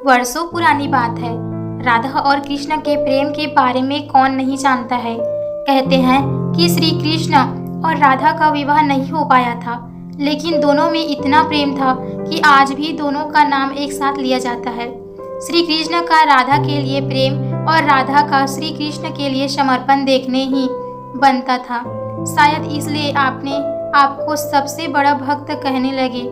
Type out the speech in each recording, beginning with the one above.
वर्षों पुरानी बात है। राधा और कृष्ण के प्रेम के बारे में कौन नहीं जानता है। कहते हैं कि श्री कृष्ण और राधा का विवाह नहीं हो पाया था, लेकिन दोनों में इतना प्रेम था कि आज भी दोनों का नाम एक साथ लिया जाता है। श्री कृष्ण का राधा के लिए प्रेम और राधा का श्री कृष्ण के लिए समर्पण देखने ही बनता था। शायद इसलिए आपने आपको सबसे बड़ा भक्त कहने लगे।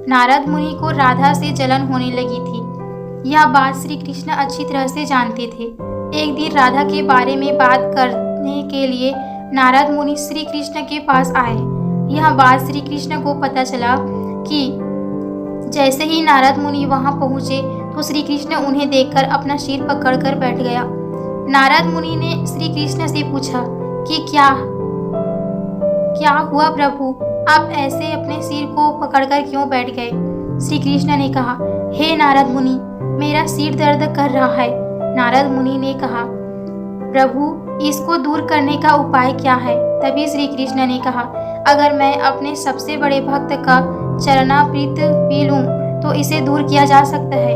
नारद मुनि को राधा से जलन होने लगी थी। यह बात श्री कृष्ण अच्छी तरह से जानते थे। एक दिन राधा के बारे में बात करने के लिए नारद मुनि श्री कृष्ण के पास आए। यह बात श्री कृष्ण को पता चला कि जैसे ही नारद मुनि वहां पहुंचे तो श्री कृष्ण उन्हें देखकर अपना सिर पकड़कर बैठ गया। नारद मुनि ने श्री कृष्ण से पूछा कि क्या हुआ प्रभु, आप ऐसे अपने सिर को पकड़कर क्यों बैठ गए। श्री कृष्ण ने कहा, हे नारद मुनि, मेरा सिर दर्द कर रहा है। नारद मुनि ने कहा, प्रभु इसको दूर करने का उपाय क्या है। तभी श्री कृष्ण ने कहा, अगर मैं अपने सबसे बड़े भक्त का चरणामृत पी लूं तो इसे दूर किया जा सकता है।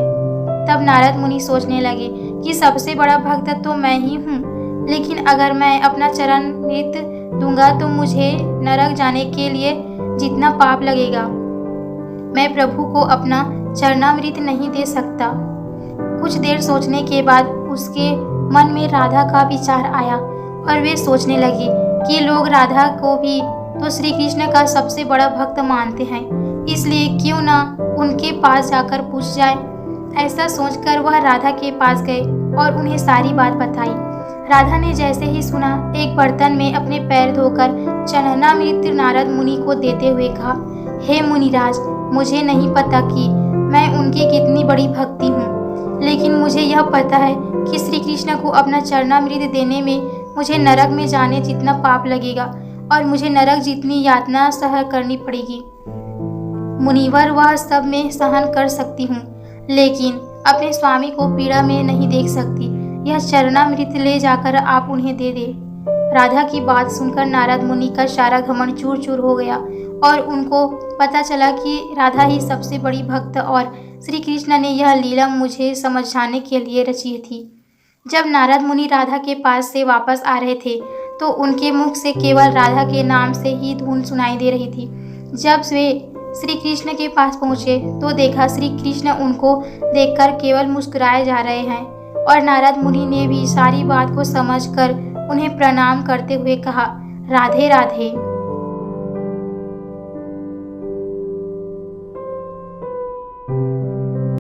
तब नारद मुनि सोचने लगे कि सबसे बड़ा भक्त तो मैं ही हूँ, लेकिन अगर मैं अपना चरणामृत दूंगा तो मुझे नरक जाने के लिए जितना पाप लगेगा, मैं प्रभु को अपना चरणामृत नहीं दे सकता। कुछ देर सोचने के बाद उसके मन में राधा का विचार आया और वे सोचने लगे कि लोग राधा को भी तो श्री कृष्ण का सबसे बड़ा भक्त मानते हैं, इसलिए क्यों ना उनके पास जाकर पूछ जाए। ऐसा सोचकर वह राधा के पास गए और उन्हें सारी बात बताई। राधा ने जैसे ही सुना, एक बर्तन में अपने पैर धोकर चरणामृत नारद मुनि को देते हुए कहा, हे मुनिराज, मुझे नहीं पता कि मैं उनकी कितनी बड़ी भक्ति हूँ, लेकिन मुझे यह पता है कि श्री कृष्ण को अपना चरणामृत देने में मुझे नरक में जाने जितना पाप लगेगा और मुझे नरक जितनी यातना सह करनी पड़ेगी। मुनिवर, वह सब मैं सहन कर सकती हूँ, लेकिन अपने स्वामी को पीड़ा में नहीं देख सकती। यह चरणामृत ले जाकर आप उन्हें दे दे। राधा की बात सुनकर नारद मुनि का सारा घमंड चूर चूर हो गया और उनको पता चला कि राधा ही सबसे बड़ी भक्त और श्री कृष्ण ने यह लीला मुझे समझाने के लिए रची थी। जब नारद मुनि राधा के पास से वापस आ रहे थे तो उनके मुख से केवल राधा के नाम से ही धुन सुनाई दे रही थी। जब वे श्री कृष्ण के पास पहुंचे तो देखा श्री कृष्ण उनको देखकर केवल मुस्कुराए जा रहे हैं और नारद मुनि ने भी सारी बात को समझकर उन्हें प्रणाम करते हुए कहा, राधे राधे।